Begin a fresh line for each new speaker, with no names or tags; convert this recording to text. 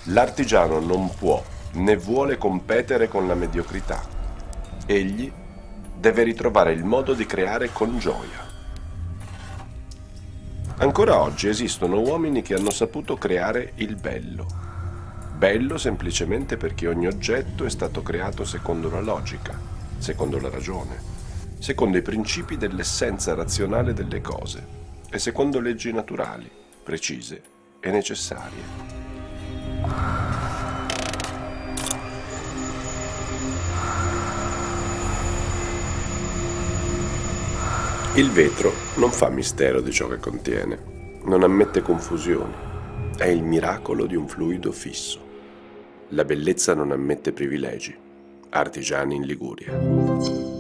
L'artigiano non può né vuole competere con la mediocrità. Egli deve ritrovare il modo di creare con gioia. Ancora oggi esistono uomini che hanno saputo creare il bello. Bello semplicemente perché ogni oggetto è stato creato secondo la logica, secondo la ragione, secondo i principi dell'essenza razionale delle cose e secondo leggi naturali, precise e necessarie. Il vetro non fa mistero di ciò che contiene, non ammette confusioni, è il miracolo di un fluido fisso. La bellezza non ammette privilegi. Artigiani in Liguria.